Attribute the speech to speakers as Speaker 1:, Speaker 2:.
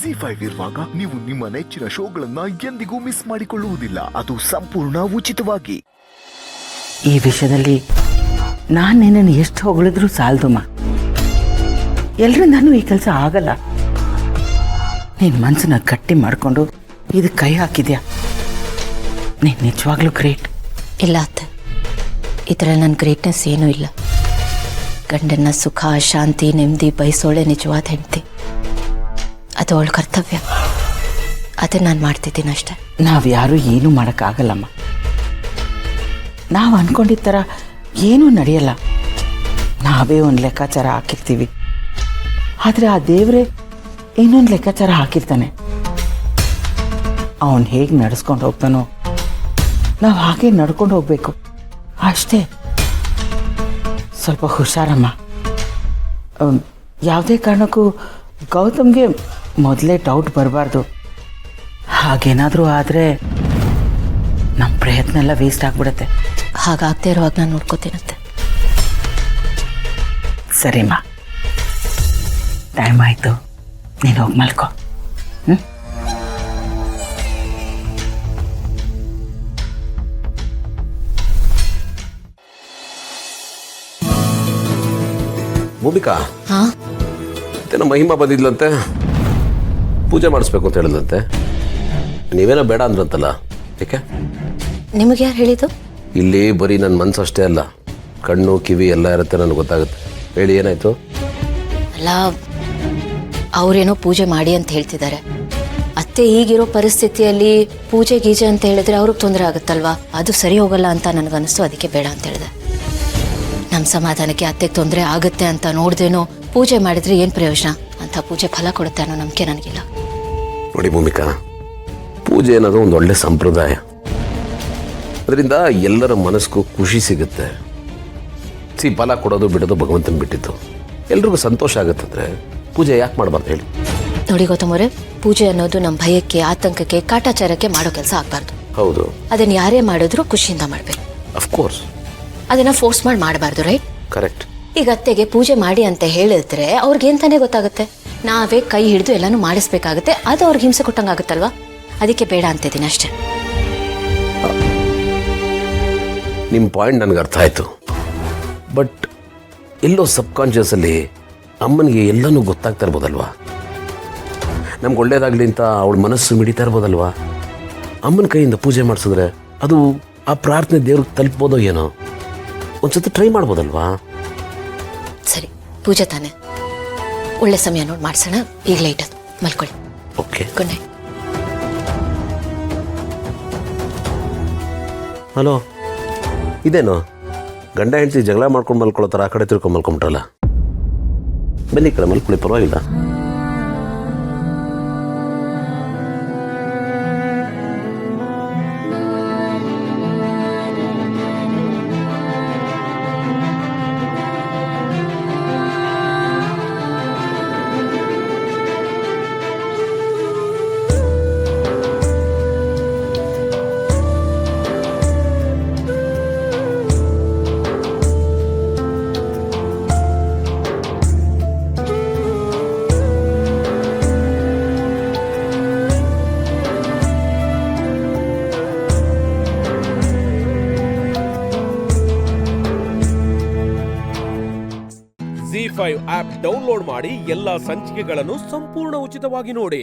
Speaker 1: ZEE5 ಇರುವಾಗ ನೀವು ನಿಮ್ಮ ನೆಚ್ಚಿನ ಶೋಗಳನ್ನ ಎಂದಿಗೂ ಮಿಸ್ ಮಾಡಿಕೊಳ್ಳುವುದಿಲ್ಲ. ಅದು ಸಂಪೂರ್ಣ ಉಚಿತವಾಗಿ.
Speaker 2: ಈ ವಿಷಯದಲ್ಲಿ ನಾನು ನಿನ್ನನ್ನು ಎಷ್ಟು ಹೊಗಳಿದ್ರೂ ಸಾಲದಮ್ಮ. ಎಲ್ರಿಂದಾನು ಈ ಕೆಲಸ ಆಗಲ್ಲ. ನಿನ್ನ ಮನಸ್ಸನ್ನ ಗಟ್ಟಿ ಮಾಡಿಕೊಂಡು ಇದಕ್ಕೆ ಕೈ ಹಾಕಿದ್ಯಾ. ನೀನು ನಿಜವಾಗ್ಲೂ ಗ್ರೇಟ್.
Speaker 3: ಇಲ್ಲ ಅತ್ತೆ, ಇದರಲ್ಲಿ ನನ್ನ ಗ್ರೇಟ್ನೆಸ್ ಏನೂ ಇಲ್ಲ. ಗಂಡನ ಸುಖ ಶಾಂತಿ ನೆಮ್ಮದಿ ಬಯಸೋಳೆ ನಿಜವಾದ ಹೆಂಡತಿ. ಅದು ಅವಳ ಕರ್ತವ್ಯ. ಅದೇ ನಾನು ಮಾಡ್ತಿದ್ದೀನಿ ಅಷ್ಟೆ.
Speaker 2: ನಾವು ಯಾರೂ ಏನೂ ಮಾಡೋಕ್ಕಾಗಲ್ಲಮ್ಮ. ನಾವು ಅಂದ್ಕೊಂಡಿದ್ದ ಥರ ಏನೂ ನಡೆಯಲ್ಲ. ನಾವೇ ಒಂದು ಲೆಕ್ಕಾಚಾರ ಹಾಕಿರ್ತೀವಿ, ಆದರೆ ಆ ದೇವರೇ ಇನ್ನೊಂದು ಲೆಕ್ಕಾಚಾರ ಹಾಕಿರ್ತಾನೆ. ಅವನು ಹೇಗೆ ನಡೆಸ್ಕೊಂಡು ಹೋಗ್ತಾನೋ ನಾವು ಹಾಗೆ ನಡ್ಕೊಂಡು ಹೋಗ್ಬೇಕು ಅಷ್ಟೇ. ಸ್ವಲ್ಪ ಹುಷಾರಮ್ಮ. ಯಾವುದೇ ಕಾರಣಕ್ಕೂ ಗೌತಮ್ಗೆ ಮೊದಲೇ ಡೌಟ್ ಬರಬಾರ್ದು. ಹಾಗೇನಾದರೂ ಆದರೆ ನಮ್ಮ ಪ್ರಯತ್ನ ಎಲ್ಲ ವೇಸ್ಟ್ ಆಗಿಬಿಡುತ್ತೆ.
Speaker 3: ಹಾಗಾಗದೇ ಇರುವಾಗ ನಾನು ನೋಡ್ಕೋತೀನಂತೆ.
Speaker 2: ಸರಿಮ್ಮ, ಟೈಮ್ ಆಯಿತು, ನೀನು ಹೋಗಿ ಮಲ್ಕೋ.
Speaker 4: ಭೂಮಿಕಾ,
Speaker 3: ಹಾಂ,
Speaker 4: ಮತ್ತೇನೋ ಮಹಿಮಾ ಬಂದಿದ್ಲಂತೆ, ಪೂಜೆ ಮಾಡಿಸ್ಬೇಕು ಅಂತ ಹೇಳಿದ್ಲಂತೆ. ನೀವೇನೋ ಬೇಡ ಅಂದ್ರಂತಲ್ಲ, ಏಕೆ?
Speaker 3: ನಿಮಗೆ ಯಾರು ಹೇಳಿದ್ದು?
Speaker 4: ಇಲ್ಲಿ ಬರೀ ನನ್ನ ಮನಸ್ಸು ಅಷ್ಟೇ ಅಲ್ಲ, ಕಣ್ಣು ಕಿವಿ ಎಲ್ಲ ಇರುತ್ತೆ, ನನಗೆ ಗೊತ್ತಾಗುತ್ತೆ. ಹೇಳಿ, ಏನಾಯ್ತು?
Speaker 3: ಅಲ್ಲ, ಅವರೇನೋ ಪೂಜೆ ಮಾಡಿ ಅಂತ ಹೇಳ್ತಿದ್ದಾರೆ. ಅತ್ತೆ ಈಗಿರೋ ಪರಿಸ್ಥಿತಿಯಲ್ಲಿ ಪೂಜೆ ಗೀಜೆ ಅಂತ ಹೇಳಿದ್ರೆ ಅವ್ರಿಗೆ ತೊಂದರೆ ಆಗುತ್ತಲ್ವಾ, ಅದು ಸರಿ ಹೋಗಲ್ಲ ಅಂತ ನನಗನ್ನಿಸ್ತು. ಅದಕ್ಕೆ ಬೇಡ ಅಂತ ಹೇಳಿದೆ. ನಮ್ಮ ಸಮಾಧಾನಕ್ಕೆ ಅತ್ತೆಗೆ ತೊಂದರೆ ಆಗುತ್ತೆ ಅಂತ ನೋಡ್ದೇನೋ ಪೂಜೆ ಮಾಡಿದ್ರೆ ಏನು ಪ್ರಯೋಜನ ಅಂತ ಪೂಜೆ ಫಲ ಕೊಡುತ್ತೆ ಅನ್ನೋ ನಂಬಿಕೆ ನನಗಿಲ್ಲ.
Speaker 4: ನೋಡಿ ಭೂಮಿಕಾ, ಪೂಜೆ ಅನ್ನೋದು ಒಂದು ಒಳ್ಳೆ ಸಂಪ್ರದಾಯ. ಅದರಿಂದ ಎಲ್ಲರ ಮನಸ್ಸಿಗೂ ಖುಷಿ ಸಿಗುತ್ತೆ. ಫಲ ಕೊಡೋದು ಬಿಡೋದು ಭಗವಂತನ ಬಿಟ್ಟಿದ್ದು. ಎಲ್ರಿಗೂ ಸಂತೋಷ ಆಗುತ್ತಂದ್ರೆ ಪೂಜೆ ಯಾಕೆ ಮಾಡಬಾರ್ದು ಹೇಳಿ?
Speaker 3: ನೋಡಿ ಗೌತಮರೇ, ಪೂಜೆ ಅನ್ನೋದು ನಮ್ಮ ಭಯಕ್ಕೆ, ಆತಂಕಕ್ಕೆ, ಕಾಟಾಚಾರಕ್ಕೆ ಮಾಡೋ ಕೆಲಸ ಆಗಬಾರ್ದು.
Speaker 4: ಹೌದು,
Speaker 3: ಅದನ್ನ ಯಾರೇ ಮಾಡಿದ್ರು ಖುಷಿಯಿಂದ ಮಾಡಬೇಕು.
Speaker 4: ಅಫ್ಕೋರ್ಸ್.
Speaker 3: ಅದನ್ನ ಫೋರ್ಸ್ ಮಾಡಿ ಮಾಡಬಾರ್ದು, ರೈಟ್?
Speaker 4: ಕರೆಕ್ಟ್.
Speaker 3: ಈಗ ಅತ್ತೆಗೆ ಪೂಜೆ ಮಾಡಿ ಅಂತ ಹೇಳಿದ್ರೆ ಅವ್ರಿಗೆ ಅಂತಾನೆ ಗೊತ್ತಾಗುತ್ತೆ. ನಾವೇ ಕೈ ಹಿಡಿದು ಎಲ್ಲಾನು ಮಾಡಿಸ್ಬೇಕಾಗುತ್ತೆ. ಅದು ಅವ್ರಿಗೆ ಹಿಂಸೆ ಕೊಟ್ಟಂಗಾಗುತ್ತಲ್ವಾ? ಅದಕ್ಕೆ ಬೇಡ ಅಂತಿದ್ದೀನಿ ಅಷ್ಟೇ.
Speaker 4: ನಿಮ್ಮ ಪಾಯಿಂಟ್ ನನಗೆ ಅರ್ಥ ಆಯಿತು. ಬಟ್ ಎಲ್ಲೋ ಸಬ್ಕಾನ್ಷಿಯಸಲ್ಲಿ ಅಮ್ಮನಿಗೆ ಎಲ್ಲನೂ ಗೊತ್ತಾಗ್ತಾ ಇರ್ಬೋದಲ್ವಾ? ನಮ್ಗೆ ಒಳ್ಳೇದಾಗಲಿ ಅಂತ ಅವಳ ಮನಸ್ಸು ಮಿಡಿತಾ ಇರ್ಬೋದಲ್ವಾ? ಅಮ್ಮನ ಕೈಯಿಂದ ಪೂಜೆ ಮಾಡಿಸಿದ್ರೆ ಅದು ಆ ಪ್ರಾರ್ಥನೆ ದೇವ್ರಿಗೆ ತಲುಪ್ಬೋದೋ ಏನೋ. ಒಂದ್ಸತಿ ಟ್ರೈ ಮಾಡ್ಬೋದಲ್ವಾ?
Speaker 3: ಸರಿ, ಪೂಜೆ ತಾನೆ, ಒಳ್ಳೆ ಸಮಯ ನೋಡಿ ಮಾಡ್ಸೋಣ. ಈಗ ಲೈಟ್ ಅದು, ಮಲ್ಕೊಳ್ಳಿ.
Speaker 4: Okay,
Speaker 3: good night.
Speaker 4: ಹಲೋ, ಇದೇನು ಗಂಡ ಹೆಂಡತಿ ಜಗಳ ಮಾಡ್ಕೊಂಡು ಮಲ್ಕೊಳ್ಳೋ ಥರ ಆ ಕಡೆ ತಿರ್ಕೊಂಡು ಮಲ್ಕೊಂಬಿಟ್ರಲ್ಲ? ಬನ್ನಿ ಈ ಕಡೆ ಮಲ್ಕೊಳ್ಳಿ, ಪರವಾಗಿಲ್ಲ.
Speaker 5: ZEE5 ಆಪ್ ಡೌನ್ಲೋಡ್ ಮಾಡಿ ಎಲ್ಲಾ ಸಂಚಿಕೆಗಳನ್ನು ಸಂಪೂರ್ಣ ಉಚಿತವಾಗಿ ನೋಡಿ.